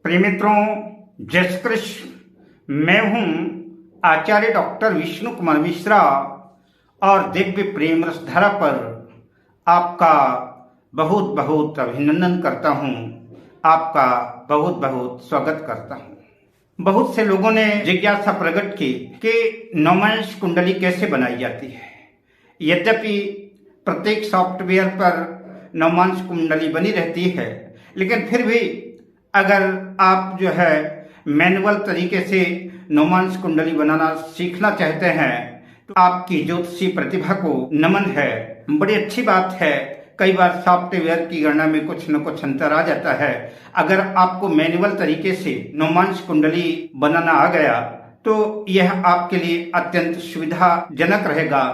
प्रिय मित्रों, जय श्री कृष्ण। मैं हूं आचार्य डॉक्टर विष्णु कुमार मिश्रा और दिव्य प्रेम रस धारा पर आपका बहुत बहुत अभिनंदन करता हूं, आपका बहुत बहुत स्वागत करता हूं। बहुत से लोगों ने जिज्ञासा प्रकट की कि नवमांश कुंडली कैसे बनाई जाती है। यद्यपि प्रत्येक सॉफ्टवेयर पर नवमांश कुंडली बनी रहती है, लेकिन फिर भी अगर आप जो है मैनुअल तरीके से नवमांश कुंडली बनाना सीखना चाहते हैं तो आपकी ज्योतिषी प्रतिभा को नमन है। बड़ी अच्छी बात है। कई बार सॉफ्टवेयर की गणना में कुछ न कुछ अंतर आ जाता है। अगर आपको मैनुअल तरीके से नवमांश कुंडली बनाना आ गया तो यह आपके लिए अत्यंत सुविधाजनक रहेगा।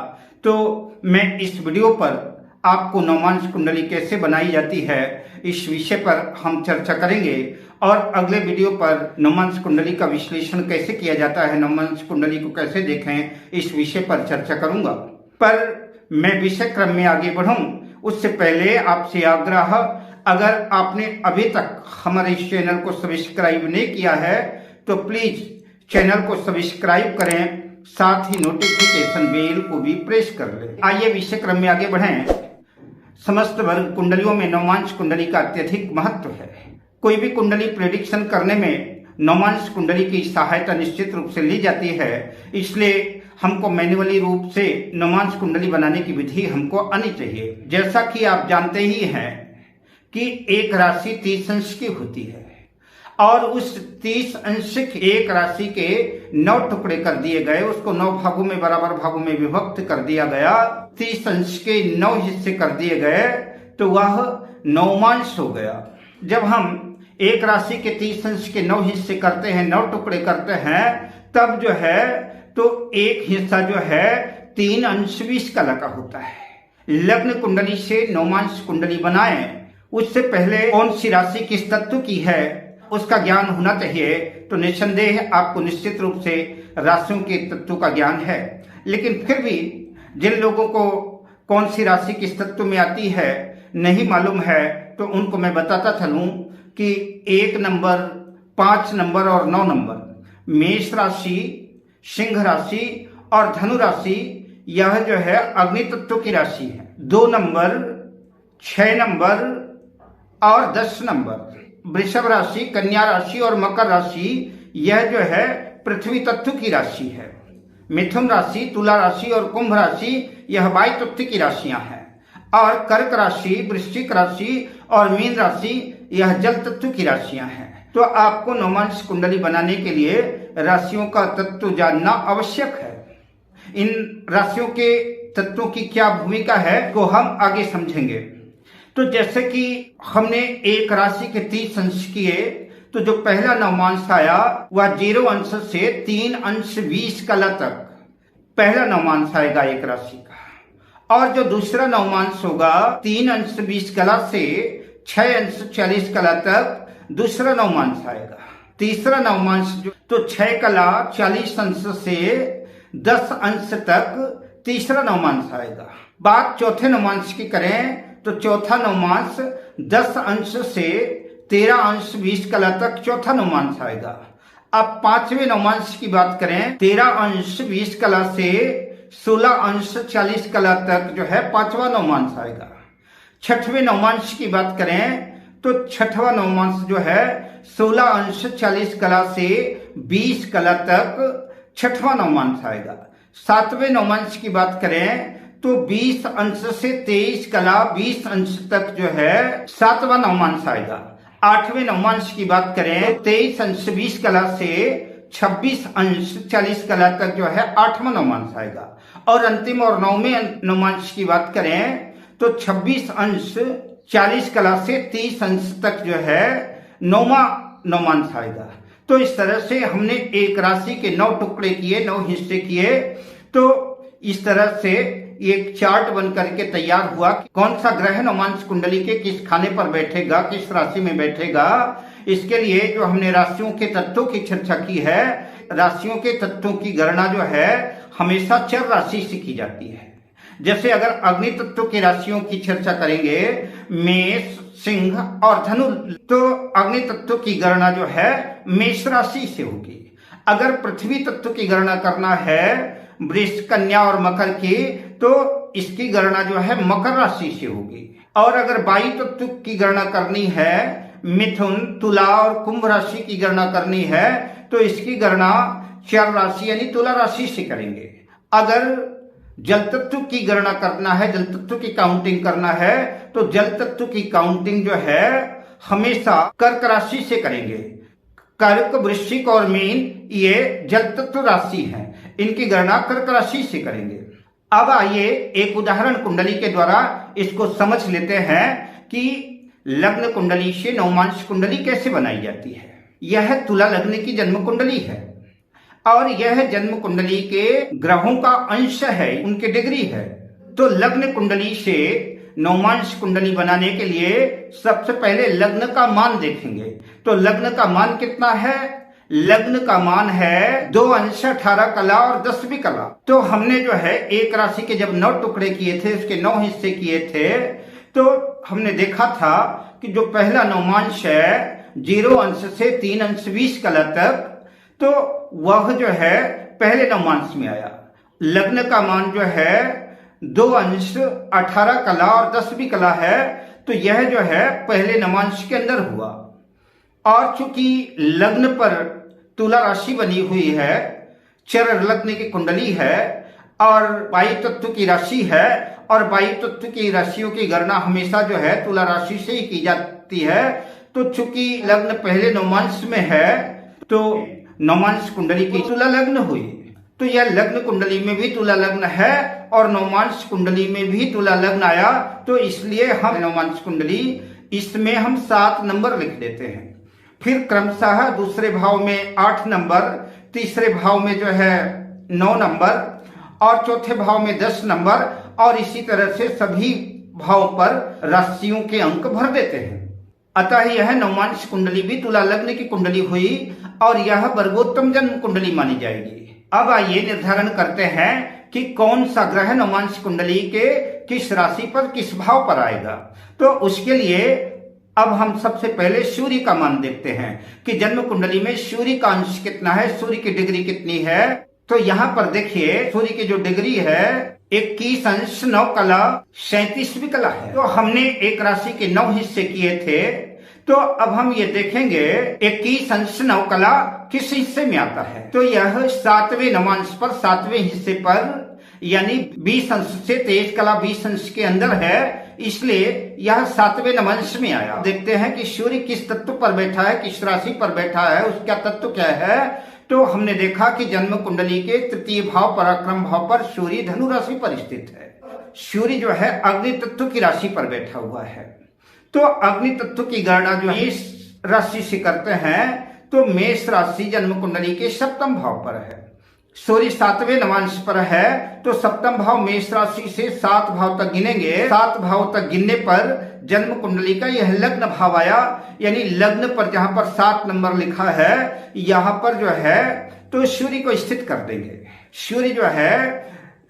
तो मैं इस वीडियो पर आपको नवमांश कुंडली कैसे बनाई जाती है इस विषय पर हम चर्चा करेंगे, और अगले वीडियो पर नवमांश कुंडली का विश्लेषण कैसे किया जाता है, नवमांश कुंडली को कैसे देखें, इस विषय पर चर्चा करूंगा। पर मैं विषय क्रम में आगे बढ़ूं उससे पहले आपसे आग्रह, अगर आपने अभी तक हमारे इस चैनल को सब्सक्राइब नहीं किया है तो प्लीज चैनल को सब्सक्राइब करें, साथ ही नोटिफिकेशन बेल को भी प्रेस कर लें। आइए विषय क्रम में आगे बढ़ें। समस्त वर्ग कुंडलियों में नवमांश कुंडली का अत्यधिक महत्व है। कोई भी कुंडली प्रेडिक्शन करने में नवमांश कुंडली की सहायता निश्चित रूप से ली जाती है। इसलिए हमको मैन्युअली रूप से नवमांश कुंडली बनाने की विधि हमको आनी चाहिए। जैसा कि आप जानते ही हैं कि एक राशि 30 अंश की होती है और उस 30 अंश एक राशि के 9 टुकड़े कर दिए गए, उसको 9 भागों में बराबर भागों में विभक्त कर दिया गया, 30 अंश के 9 हिस्से कर दिए गए तो वह नवमांश हो गया। जब हम एक राशि के 30 अंश के 9 हिस्से करते हैं, 9 टुकड़े करते हैं, तब जो है तो एक हिस्सा जो है 3 अंश 20 कला का होता है। लग्न कुंडली से नवमांश कुंडली बनाएं उससे पहले कौन सी राशि किस तत्व की है उसका ज्ञान होना चाहिए। तो निस्संदेह आपको निश्चित रूप से राशियों के तत्व का ज्ञान है, लेकिन फिर भी जिन लोगों को कौन सी राशि किस तत्व में आती है नहीं मालूम है तो उनको मैं बताता चलूं कि 1 नंबर, 5 नंबर और 9 नंबर मेष राशि, सिंह राशि और धनु राशि, यह जो है अग्नि तत्व की राशि है। 2 नंबर, 6 नंबर और 10 नंबर वृषभ राशि, कन्या राशि और मकर राशि, यह जो है पृथ्वी तत्व की राशि है। मिथुन राशि, तुला राशि और कुंभ राशि, यह वायु तत्व की राशियां हैं। और कर्क राशि, वृश्चिक राशि और मीन राशि, यह जल तत्व की राशियां हैं। तो आपको नवमांश कुंडली बनाने के लिए राशियों का तत्व जानना आवश्यक है। इन राशियों के तत्वों की क्या भूमिका है तो हम आगे समझेंगे। तो जैसे कि हमने एक राशि के 30 अंश किए तो जो पहला नवमांश आया वह 0 अंश से 3 अंश 20 कला तक पहला नवमांश आएगा एक राशि का, और जो दूसरा नवमांश होगा 3 अंश 20 कला से 6 अंश 40 कला तक दूसरा नवमांश आएगा। तीसरा नवमांश तो 6 कला 40 अंश से 10 अंश तक तीसरा नवमांश आएगा। बात चौथे नवमांश की करें तो चौथा नवमांश 10 अंश से 13 अंश 20 कला तक चौथा नवमांश आएगा। अब 5वें नवमांश की बात करें, 13 अंश 20 कला से 16 अंश 40 कला तक जो है 5वां नवमांश आएगा। 6वें नवमांश की बात करें तो 6वां नवमांश जो है 16 अंश 40 कला से 20 कला तक 6वां नवमांश आएगा। 7वें नवमांश की बात करें तो 20 अंश से 23 कला 20 अंश तक जो है 7वां नवमांश आएगा। 8वें नवमांश की बात करें 23 अंश 20 कला से 26 अंश 40 कला तक जो है 8वां नवमांश आएगा। और अंतिम और 9वें नवमांश की बात करें तो 26 अंश 40 कला से 30 अंश तक जो है 9वां नवमांश आएगा। तो इस तरह से हमने एक राशि के 9 टुकड़े किए, 9 हिस्से किए। तो इस तरह से एक चार्ट बन करके तैयार हुआ कि कौन सा ग्रह नवमांश कुंडली के किस खाने पर बैठेगा, किस राशि में बैठेगा। इसके लिए जो हमने राशियों के तत्वों की चर्चा की है, राशियों के तत्वों की गणना जो है हमेशा चर राशि से की जाती है। जैसे अगर अग्नि तत्व की राशियों की चर्चा करेंगे, मेष, सिंह और धनु, तो अग्नि तत्व की गणना जो है मेष राशि से होगी। अगर पृथ्वी तत्व की गणना करना है वृष, कन्या और मकर की, तो इसकी गणना जो है मकर राशि से होगी। और अगर वायु तत्व की गणना करनी है मिथुन, तुला और कुंभ राशि की गणना करनी है, तो इसकी गणना चर राशि यानी तुला राशि से करेंगे। अगर जल तत्व की गणना करना है, जल तत्व की काउंटिंग करना है, तो जल तत्व की काउंटिंग जो है हमेशा कर्क राशि से करेंगे। कर्क, वृश्चिक और मीन ये जल तत्व राशि हैं, इनकी गणना कर्क राशि से करेंगे। अब आइए एक उदाहरण कुंडली के द्वारा इसको समझ लेते हैं कि लग्न कुंडली से नवमांश कुंडली कैसे बनाई जाती है। यह तुला लग्न की जन्म कुंडली है और यह जन्म कुंडली के ग्रहों का अंश है, उनके डिग्री है। तो लग्न कुंडली से नवमांश कुंडली बनाने के लिए सबसे पहले लग्न का मान देखेंगे। तो लग्न का मान कितना है? लग्न का मान है 2 अंश 18 कला और 10वीं कला। तो हमने जो है एक राशि के जब 9 टुकड़े किए थे, उसके 9 हिस्से किए थे, तो हमने देखा था कि जो पहला नवमांश है 0 अंश से 3 अंश 20 कला तक, तो वह जो है पहले नवमांश में आया। लग्न का मान जो है 2 अंश 18 कला और 10वीं कला है, तो यह जो है पहले नवमांश के अंदर हुआ। और चूंकि लग्न पर तुला राशि बनी हुई है, चर लग्न की कुंडली है और वायु तत्व की राशि है, और वायु तत्व की राशियों की गणना हमेशा जो है तुला राशि से ही की जाती है। तो चूंकि लग्न पहले नवमांश में है, तो नवमांश कुंडली की तुला लग्न हुई। तो यह लग्न कुंडली में भी तुला लग्न है और नवमांश कुंडली में भी तुला लग्न आया, तो इसलिए हम नवमांश कुंडली इसमें हम 7 नंबर लिख देते हैं। फिर क्रमशः दूसरे भाव में 8 नंबर, तीसरे भाव में जो है 9 नंबर और चौथे भाव में 10 नंबर, और इसी तरह से सभी भाव पर राशियों के अंक भर देते हैं। अतः यह नवमांश कुंडली भी तुला लग्न की कुंडली हुई और यह वर्गोत्तम जन्म कुंडली मानी जाएगी। अब आइए निर्धारण करते हैं कि कौन सा ग्रह नवमांश कुंडली के किस राशि पर किस भाव पर आएगा। तो उसके लिए अब हम सबसे पहले सूर्य का मान देखते हैं कि जन्म कुंडली में सूर्य का अंश कितना है, सूर्य की डिग्री कितनी है। तो यहाँ पर देखिए सूर्य की जो डिग्री है 21 अंश 9 कला 37वीं कला है। तो हमने एक राशि के 9 हिस्से किए थे, तो अब हम ये देखेंगे 21 अंश 9 कला किस हिस्से में आता है। तो यह 7वें नवमांश पर 7वें हिस्से पर, यानी 20 अंश से 23 कला 20 अंश के अंदर है, इसलिए यह 7वें नवमांश में आया। देखते हैं कि सूर्य किस तत्व पर बैठा है, किस राशि पर बैठा है, उसका तत्व क्या है। तो हमने देखा कि जन्म कुंडली के तृतीय भाव पराक्रम भाव पर सूर्य धनु राशि पर स्थित है। सूर्य जो है अग्नि तत्व की राशि पर बैठा हुआ है। तो अग्नि तत्व की गणना जो मेष राशि से करते हैं, तो मेष राशि जन्म कुंडली के 7वें भाव पर है। सूर्य 7वें नवमांश पर है, तो 7वां भाव मेष राशि से 7 भाव तक गिनेंगे। 7 भाव तक गिनने पर जन्म कुंडली का यह लग्न भाव आया, यानी लग्न पर जहां पर 7 नंबर लिखा है, यहां पर जो है तो सूर्य को स्थित कर देंगे। सूर्य जो है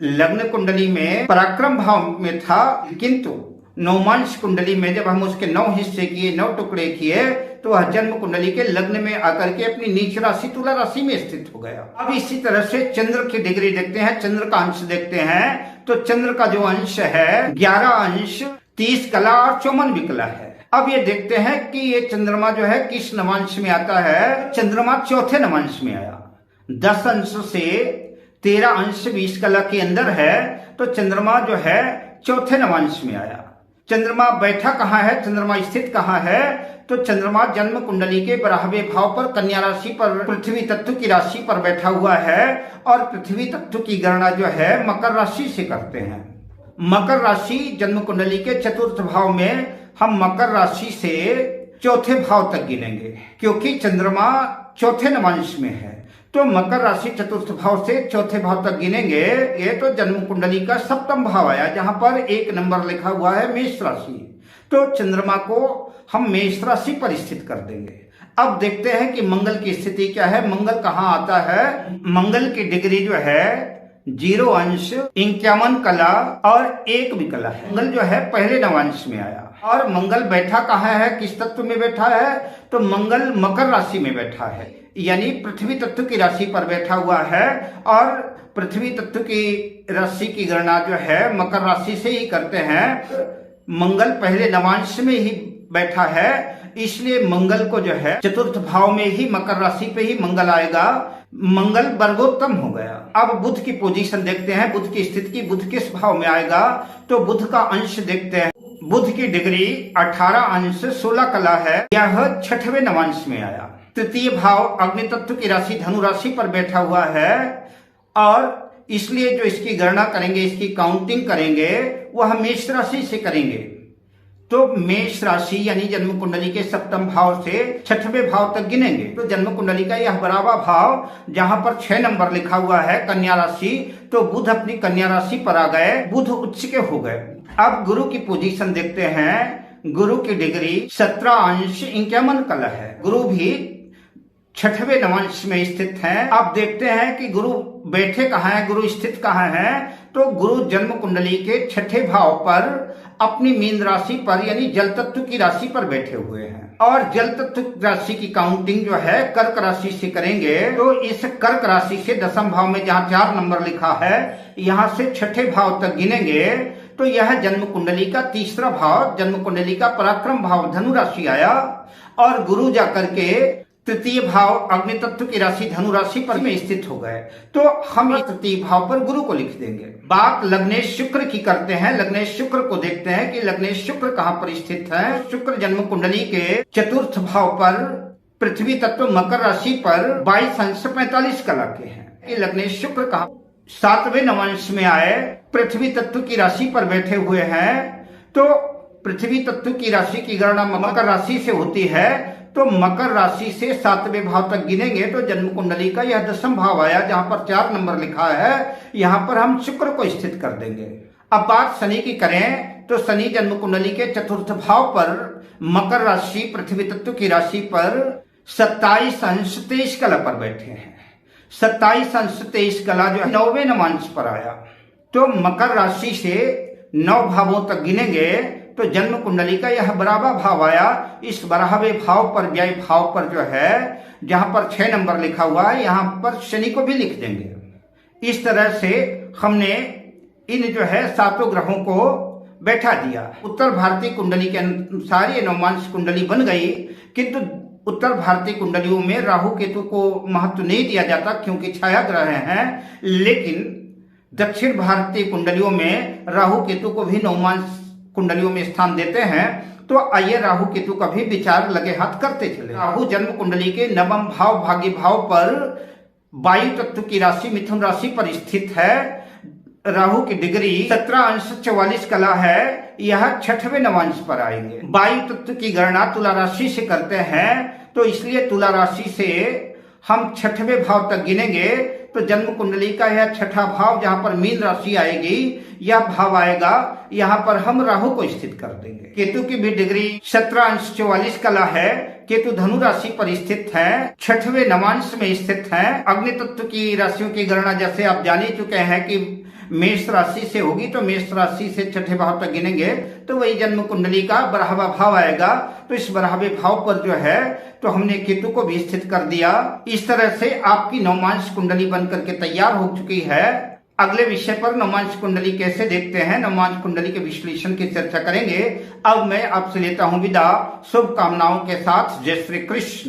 लग्न कुंडली में पराक्रम भाव में था, किंतु नवमांश कुंडली में जब हम उसके 9 हिस्से किए, 9 टुकड़े किए, तो वह जन्म कुंडली के लग्न में आकर के अपनी नीच राशि तुला राशि में स्थित हो गया। अब इसी तरह से चंद्र की डिग्री देखते हैं, चंद्र का अंश देखते हैं। तो चंद्र का जो अंश है 11 अंश 30 कला और 54वीं कला है। अब ये देखते हैं कि ये चंद्रमा जो है किस नवमांश में आता है। चंद्रमा चौथे नवमांश में आया। 10 अंश से 13 अंश 20 कला के अंदर है, तो चंद्रमा जो है चौथे नवमांश में आया। चंद्रमा बैठा कहाँ है, चंद्रमा स्थित कहाँ है, तो चंद्रमा जन्म कुंडली के 12वें भाव पर कन्या राशि पर पृथ्वी तत्व की राशि पर बैठा हुआ है, और पृथ्वी तत्व की गणना जो है मकर राशि से करते हैं। मकर राशि जन्म कुंडली के 4th भाव में हम मकर राशि से 4थे भाव तक गिनेंगे, क्योंकि चंद्रमा चौथे नवमांश में है। तो मकर राशि 4th भाव से 4थे भाव तक गिनेंगे। ये तो जन्म कुंडली का 7वां भाव आया, जहां पर 1 नंबर लिखा हुआ है मेष राशि। तो चंद्रमा को हम मेष राशि पर स्थित कर देंगे। अब देखते हैं कि मंगल की स्थिति क्या है, मंगल कहाँ आता है। मंगल की डिग्री जो है 0 अंश, 51 कला और 1 विकला है। मंगल जो है पहले नवांश में आया और मंगल बैठा कहाँ है, किस तत्व में बैठा है, तो मंगल मकर राशि में बैठा है, यानी पृथ्वी तत्व की राशि पर बैठा हुआ है। और पृथ्वी तत्व की राशि की गणना जो है मकर राशि से ही करते हैं। मंगल पहले नवांश में ही बैठा है, इसलिए मंगल को जो है चतुर्थ भाव में ही मकर राशि पे ही मंगल आएगा। मंगल वर्गोत्तम हो गया। अब बुध की पोजीशन देखते हैं, बुध की स्थिति की, बुध किस भाव में आएगा, तो बुध का अंश देखते हैं। बुध की डिग्री 18 अंश 16 कला है, यह 6वें नवांश में आया। तृतीय भाव अग्नि तत्व की राशि धनु राशि पर बैठा हुआ है और इसलिए जो इसकी गणना करेंगे, इसकी काउंटिंग करेंगे, वह मेष राशि से करेंगे। तो मेष राशि यानी जन्म कुंडली के 7वें भाव से 6वें भाव तक गिनेंगे। तो जन्म कुंडली का यह बराबर भाव जहां पर 6 नंबर लिखा हुआ है कन्या राशि, तो बुध अपनी कन्या राशि पर आ गए, बुध उच्च के हो गए। अब गुरु की पोजीशन देखते हैं। गुरु की डिग्री 17 अंश 51 कला है। गुरु भी 6वें नवांश में स्थित है। अब देखते हैं कि गुरु बैठे कहाँ है, गुरु स्थित कहाँ है, तो गुरु जन्म कुंडली के 6ठे भाव पर अपनी मीन राशि पर यानी जल तत्व की राशि पर बैठे हुए हैं। और जल तत्व राशि की काउंटिंग जो है कर्क राशि से करेंगे। तो इस कर्क राशि से 10वें भाव में जहाँ 4 नंबर लिखा है, यहाँ से 6ठे भाव तक गिनेंगे। तो यह जन्म कुंडली का 3रा भाव, जन्म कुंडली का पराक्रम भाव धनु राशि आया और गुरु जाकर के तृतीय भाव अग्नि तत्व की राशि धनु राशि पर में स्थित हो गए। तो हम इस तृतीय भाव पर गुरु को लिख देंगे। बात लग्नेश शुक्र की करते हैं। लग्नेश शुक्र को देखते हैं कि लग्नेश शुक्र कहाँ पर स्थित है। शुक्र जन्म कुंडली के 4th भाव पर पृथ्वी तत्व मकर राशि पर 22 अंश 45 कला के हैं। ये लग्नेश शुक्र कहाँ 7वें नवांश में आए, पृथ्वी तत्व की राशि पर बैठे हुए हैं। तो पृथ्वी तत्व की राशि की गणना मकर राशि से होती है। तो मकर राशि से 7वें भाव तक गिनेंगे तो जन्म कुंडली का यह 10वां भाव आया, जहां पर 4 नंबर लिखा है, यहां पर हम शुक्र को स्थित कर देंगे। अब बात शनि की करें तो शनि जन्म कुंडली के 4th भाव पर मकर राशि पृथ्वी तत्व की राशि पर 27 अंश 23 कला पर बैठे हैं। 27 अंश 23 कला जो है 9वें नवांश पर आया। तो मकर राशि से 9 भावों तक गिनेंगे तो जन्म कुंडली का यह बराबर भाव आया। इस बराबर भाव पर व्यय भाव पर जो है जहां पर 6 नंबर लिखा हुआ है, यहां पर शनि को भी लिख देंगे। इस तरह से हमने इन जो है 7 ग्रहों को बैठा दिया। उत्तर भारतीय कुंडली के अनुसार ये नवमांश कुंडली बन गई, किंतु उत्तर भारतीय कुंडलियों में राहु केतु को महत्व नहीं दिया जाता क्योंकि छाया ग्रह हैं। लेकिन दक्षिण भारतीय कुंडलियों में राहु केतु को भी नवमांश कुंडलियों में स्थान देते हैं। तो आइए राहु केतु का भी विचार लगे हाथ करते चले। राहु जन्म कुंडली के 9वें भाव भाग्य भाव पर वायु तत्व की राशि मिथुन राशि पर स्थित है। राहु की डिग्री 17 अंश 44 कला है, यह 6वें नवांश पर आएंगे। वायु तत्व की गणना तुला राशि से करते हैं, तो इसलिए तुला राशि से हम 6वें भाव तक गिनेंगे। तो जन्म कुंडली का यह 6ठा भाव जहां पर मीन राशि आएगी, यह भाव आएगा, यहां पर हम राहु को स्थित कर देंगे। केतु की भी डिग्री 17 अंश 44 कला है। केतु धनु राशि पर स्थित है, 6वें नवांश में स्थित है। अग्नि तत्व की राशियों की गणना जैसे आप जान ही चुके हैं कि मेष राशि से होगी, तो मेष राशि से 6ठे भाव तक गिनेंगे तो वही जन्म कुंडली का बराबर भाव आएगा। तो इस बराबर भाव पर जो है तो हमने केतु को भी स्थित कर दिया। इस तरह से आपकी नवमांश कुंडली बनकर के तैयार हो चुकी है। अगले विषय पर नवमांश कुंडली कैसे देखते हैं, नवमांश कुंडली के विश्लेषण की चर्चा करेंगे। अब मैं आपसे लेता हूं विदा, शुभकामनाओं के साथ। जय श्री कृष्ण।